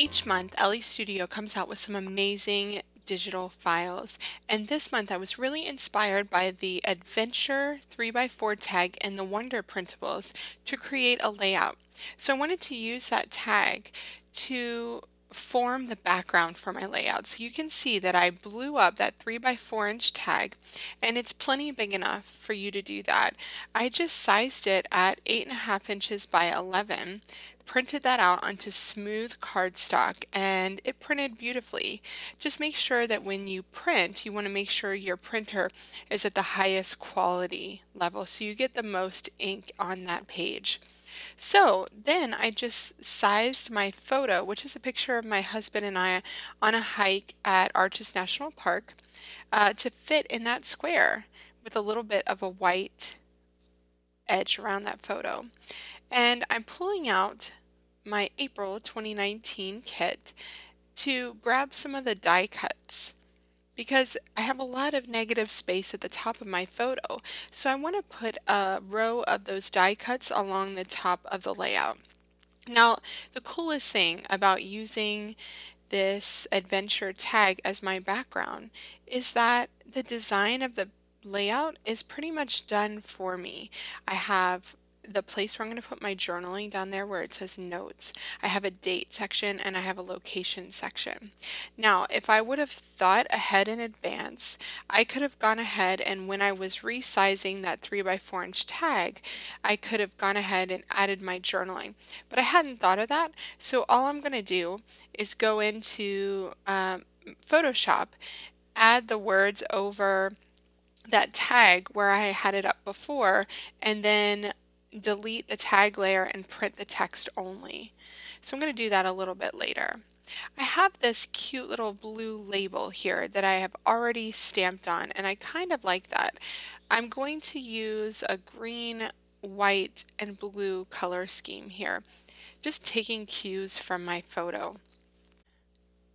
Each month, Elle Studio comes out with some amazing digital files, and this month I was really inspired by the Adventure 3x4 tag and the Wonder printables to create a layout. So I wanted to use that tag to form the background for my layout. So you can see that I blew up that 3x4 inch tag, and it's plenty big enough for you to do that. I just sized it at 8.5 inches by 11, printed that out onto smooth cardstock, and it printed beautifully. Just make sure that when you print, you want to make sure your printer is at the highest quality level so you get the most ink on that page. So then I just sized my photo, which is a picture of my husband and I on a hike at Arches National Park, to fit in that square with a little bit of a white edge around that photo. And I'm pulling out my April 2019 kit to grab some of the die cuts because I have a lot of negative space at the top of my photo. So I want to put a row of those die cuts along the top of the layout. Now, the coolest thing about using this adventure tag as my background is that the design of the layout is pretty much done for me. I have the place where I'm going to put my journaling down there where it says notes. I have a date section and I have a location section. Now, if I would have thought ahead in advance, I could have gone ahead and when I was resizing that 3x4 inch tag, I could have gone ahead and added my journaling. But I hadn't thought of that, so all I'm going to do is go into Photoshop, add the words over that tag where I had it up before, and then delete the tag layer and print the text only. So I'm going to do that a little bit later. I have this cute little blue label here that I have already stamped on, and I kind of like that. I'm going to use a green, white, and blue color scheme here, just taking cues from my photo.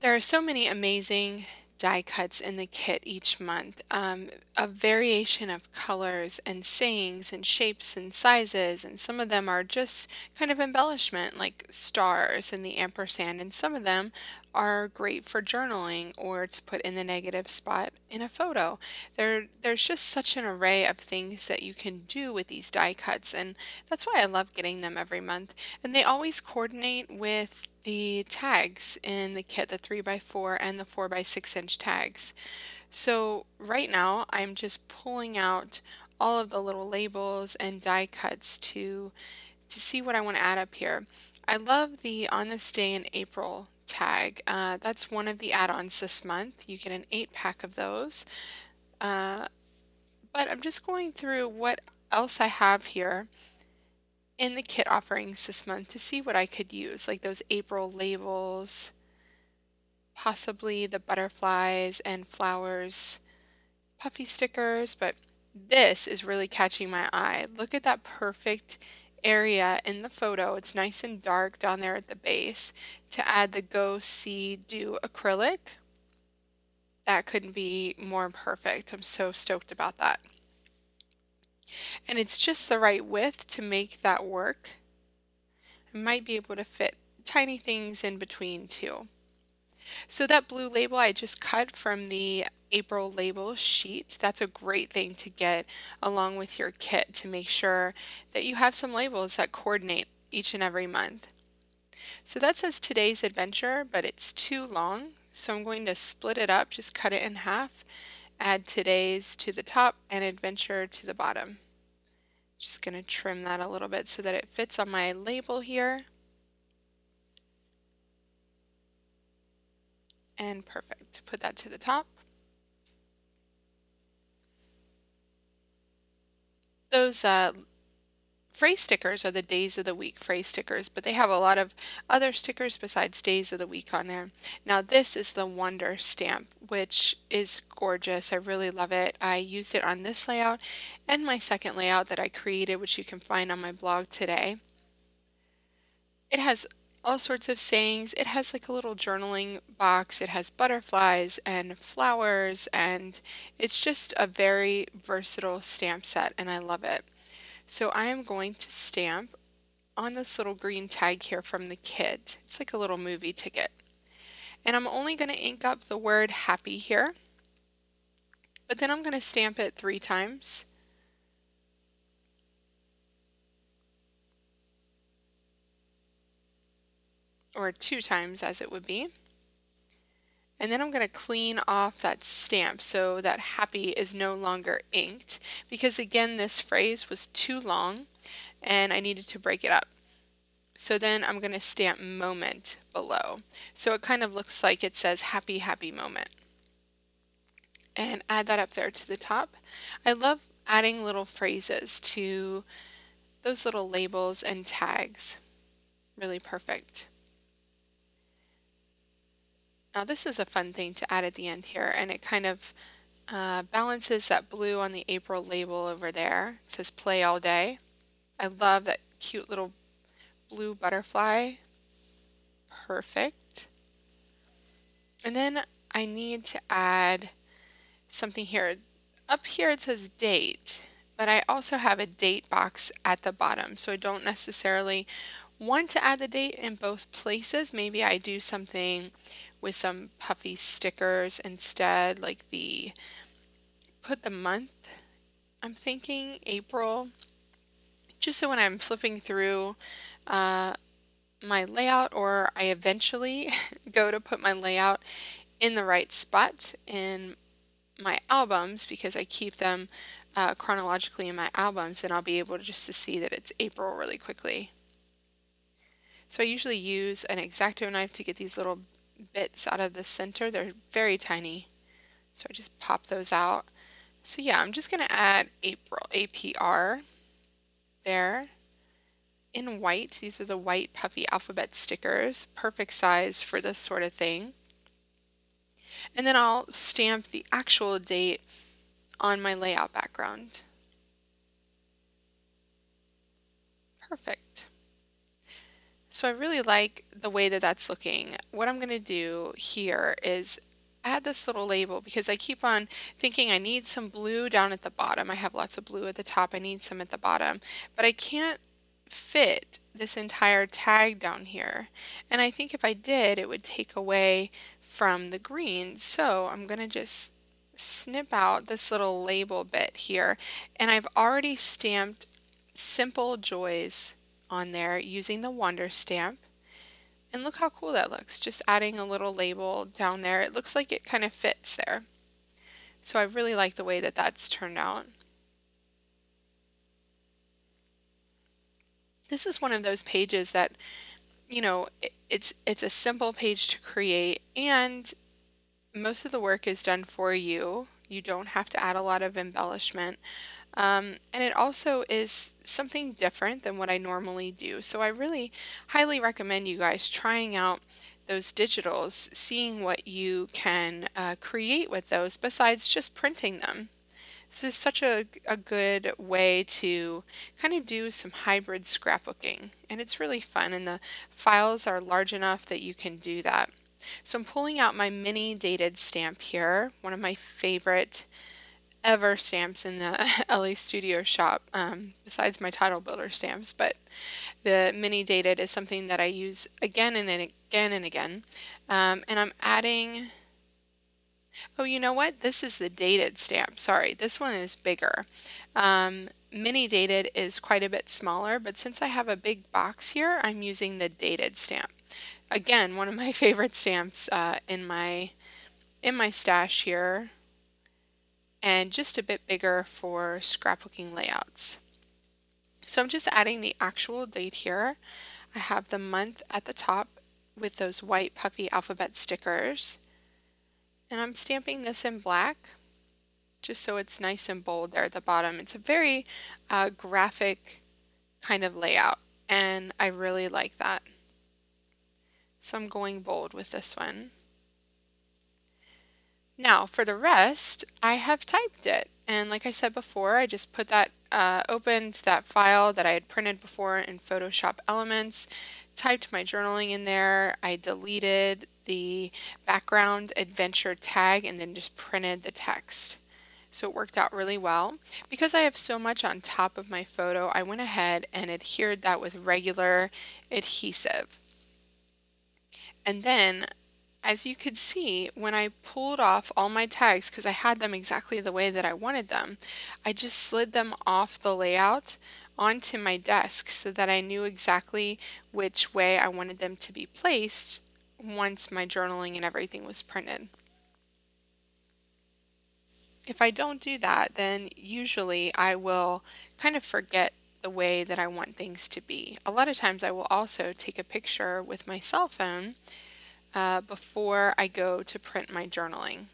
There are so many amazing die cuts in the kit each month, a variation of colors and sayings and shapes and sizes, and some of them are just kind of embellishment like stars and the ampersand, and some of them are great for journaling or to put in the negative spot in a photo. There's just such an array of things that you can do with these die cuts, and that's why I love getting them every month, and they always coordinate with the tags in the kit, the 3x4 and the 4x6 inch tags. So right now I'm just pulling out all of the little labels and die cuts to see what I want to add up here. I love the On This Day in April tag. That's one of the add-ons this month. You get an 8-pack of those. But I'm just going through what else I have here in the kit offerings this month to see what I could use, like those April labels, possibly the butterflies and flowers, puffy stickers, but this is really catching my eye. Look at that perfect area in the photo. It's nice and dark down there at the base to add the Go See Do acrylic. That couldn't be more perfect. I'm so stoked about that. And it's just the right width to make that work. I might be able to fit tiny things in between too. So that blue label I just cut from the April label sheet. That's a great thing to get along with your kit to make sure that you have some labels that coordinate each and every month. So that says today's adventure, but it's too long. So I'm going to split it up, just cut it in half, add today's to the top and adventure to the bottom. Just going to trim that a little bit so that it fits on my label here. And perfect. Put that to the top. Those phrase stickers are the days of the week phrase stickers, but they have a lot of other stickers besides days of the week on there. Now this is the Wonder stamp, which is gorgeous. I really love it. I used it on this layout and my second layout that I created, which you can find on my blog today. It has all sorts of sayings. It has like a little journaling box. It has butterflies and flowers, and it's just a very versatile stamp set, and I love it. So I am going to stamp on this little green tag here from the kit. It's like a little movie ticket. And I'm only going to ink up the word happy here, but then I'm going to stamp it 3 times. Or 2 times as it would be. And then I'm going to clean off that stamp so that happy is no longer inked, because again this phrase was too long and I needed to break it up. So then I'm going to stamp moment below. So it kind of looks like it says happy, happy moment. And add that up there to the top. I love adding little phrases to those little labels and tags. Really perfect. Now this is a fun thing to add at the end here, and it kind of balances that blue on the April label over there. It says play all day. I love that cute little blue butterfly. Perfect. And then I need to add something here. Up here it says date, but I also have a date box at the bottom, so I don't necessarily want to add the date in both places. Maybe I do something with some puffy stickers instead, like put the month, I'm thinking April, just so when I'm flipping through my layout, or I eventually go to put my layout in the right spot in my albums, because I keep them chronologically in my albums, then I'll be able to see that it's April really quickly. So I usually use an X-Acto knife to get these little bits out of the center. They're very tiny, so I just pop those out. So yeah, I'm just going to add April, APR, there in white. These are the white puffy alphabet stickers, perfect size for this sort of thing. And then I'll stamp the actual date on my layout background. Perfect. So I really like the way that that's looking. What I'm going to do here is add this little label, because I keep on thinking I need some blue down at the bottom. I have lots of blue at the top. I need some at the bottom, but I can't fit this entire tag down here. And I think if I did, it would take away from the green. So I'm going to just snip out this little label bit here. And I've already stamped Simple Joys on there using the Wonder stamp, and look how cool that looks, just adding a little label down there. It looks like it kind of fits there, so I really like the way that that's turned out. This is one of those pages that, you know, it's a simple page to create, and most of the work is done for you. You don't have to add a lot of embellishment. And it also is something different than what I normally do. So I really highly recommend you guys trying out those digitals, seeing what you can create with those besides just printing them. This is such a good way to kind of do some hybrid scrapbooking, and it's really fun, and the files are large enough that you can do that. So I'm pulling out my mini dated stamp here, one of my favorite ever stamps in the LA Studio shop, besides my title builder stamps, but the mini dated is something that I use again and again and again. And I'm adding, oh, you know what? This is the dated stamp. Sorry, this one is bigger. Mini dated is quite a bit smaller, but since I have a big box here, I'm using the dated stamp. Again, one of my favorite stamps in my stash here, and just a bit bigger for scrapbooking layouts. So I'm just adding the actual date here. I have the month at the top with those white puffy alphabet stickers, and I'm stamping this in black just so it's nice and bold there at the bottom. It's a very graphic kind of layout, and I really like that. So I'm going bold with this one. Now for the rest, I have typed it, and like I said before, I just put that, opened that file that I had printed before in Photoshop Elements, typed my journaling in there, I deleted the background adventure tag, and then just printed the text. So it worked out really well. Because I have so much on top of my photo, I went ahead and adhered that with regular adhesive. And then As you could see, when I pulled off all my tags, because I had them exactly the way that I wanted them, I just slid them off the layout onto my desk so that I knew exactly which way I wanted them to be placed once my journaling and everything was printed. If I don't do that, then usually I will kind of forget the way that I want things to be. A lot of times I will also take a picture with my cell phone before I go to print my journaling.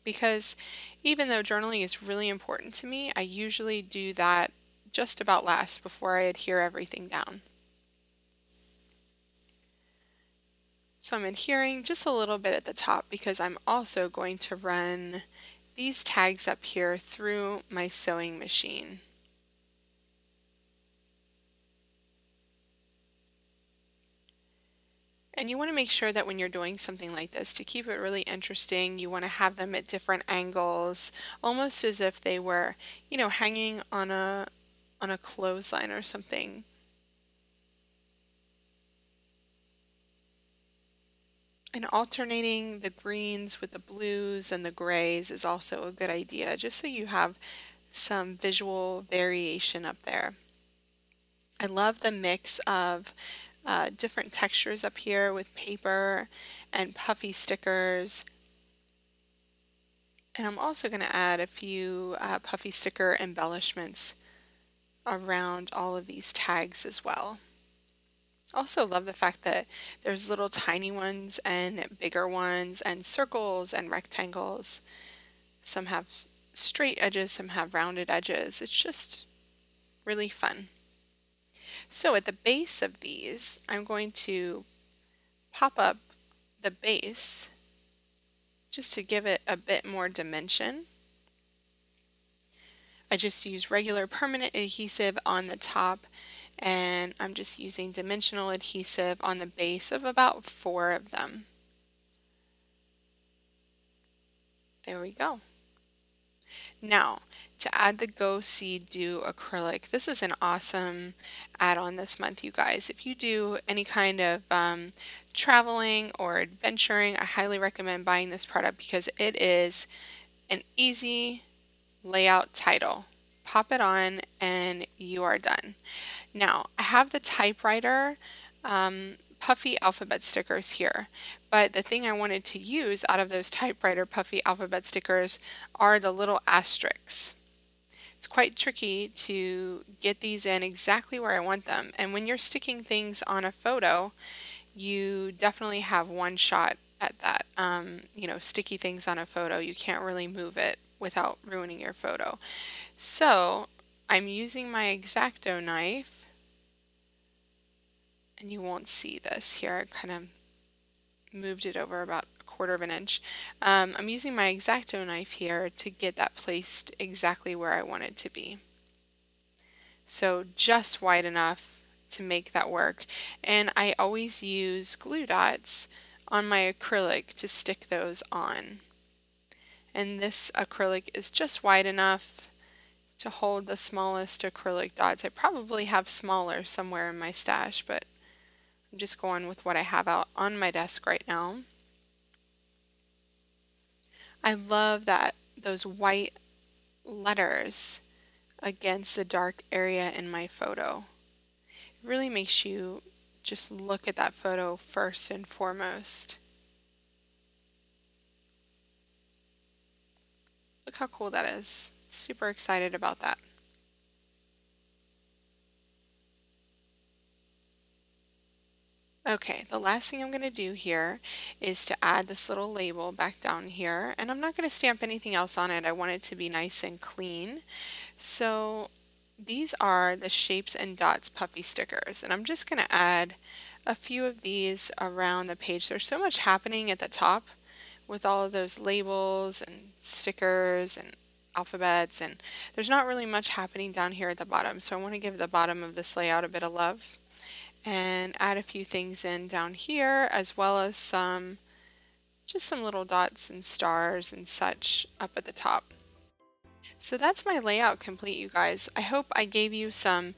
Because even though journaling is really important to me, I usually do that just about last before I adhere everything down. So I'm adhering just a little bit at the top because I'm also going to run these tags up here through my sewing machine. And you want to make sure that when you're doing something like this, to keep it really interesting, you want to have them at different angles, almost as if they were, hanging on a clothesline or something. And alternating the greens with the blues and the grays is also a good idea, just so you have some visual variation up there. I love the mix of different textures up here with paper and puffy stickers. And I'm also going to add a few puffy sticker embellishments around all of these tags as well. Also love the fact that there's little tiny ones and bigger ones and circles and rectangles. Some have straight edges, some have rounded edges. It's just really fun. So at the base of these, I'm going to pop up the base just to give it a bit more dimension. I just use regular permanent adhesive on the top, and I'm just using dimensional adhesive on the base of about 4 of them. There we go. Now, to add the Go See Do acrylic, this is an awesome add-on this month, you guys. If you do any kind of traveling or adventuring, I highly recommend buying this product because it is an easy layout title. Pop it on and you are done. Now, I have the typewriter puffy alphabet stickers here, but the thing I wanted to use out of those typewriter puffy alphabet stickers are the little asterisks. It's quite tricky to get these in exactly where I want them, and when you're sticking things on a photo, you definitely have one shot at that. Sticky things on a photo, you can't really move it without ruining your photo. So I'm using my X-Acto knife, and you won't see this here. I kind of moved it over about 1/4 of an inch. I'm using my X-Acto knife here to get that placed exactly where I want it to be. So just wide enough to make that work. And I always use glue dots on my acrylic to stick those on. And this acrylic is just wide enough to hold the smallest acrylic dots. I probably have smaller somewhere in my stash, but I'm just going with what I have out on my desk right now. I love that those white letters against the dark area in my photo. It really makes you just look at that photo first and foremost. Look how cool that is. Super excited about that. Okay, the last thing I'm going to do here is to add this little label back down here, and I'm not going to stamp anything else on it. I want it to be nice and clean. So these are the Shapes and Dots puffy stickers, and I'm just going to add a few of these around the page. There's so much happening at the top with all of those labels and stickers and alphabets, and there's not really much happening down here at the bottom. So I want to give the bottom of this layout a bit of love and add a few things in down here, as well as just some little dots and stars and such up at the top. So that's my layout complete, you guys. I hope I gave you some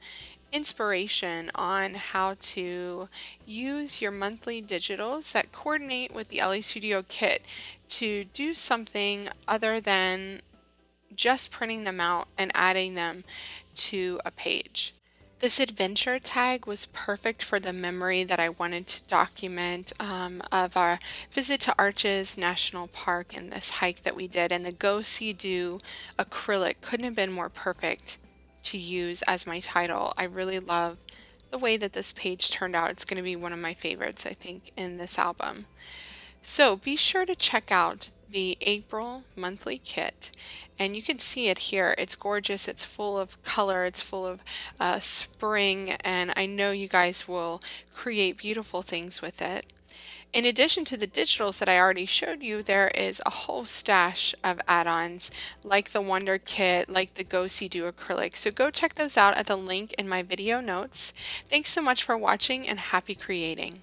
inspiration on how to use your monthly digitals that coordinate with the LA Studio kit to do something other than just printing them out and adding them to a page. This adventure tag was perfect for the memory that I wanted to document of our visit to Arches National Park and this hike that we did. And the Go See Do acrylic couldn't have been more perfect to use as my title. I really love the way that this page turned out. It's going to be one of my favorites, I think, in this album. So be sure to check out the April monthly kit, and you can see it here. It's gorgeous, it's full of color, it's full of spring, and I know you guys will create beautiful things with it. In addition to the digitals that I already showed you, there is a whole stash of add-ons like the Wonder Kit, like the Go See Do acrylic. So go check those out at the link in my video notes. Thanks so much for watching and happy creating.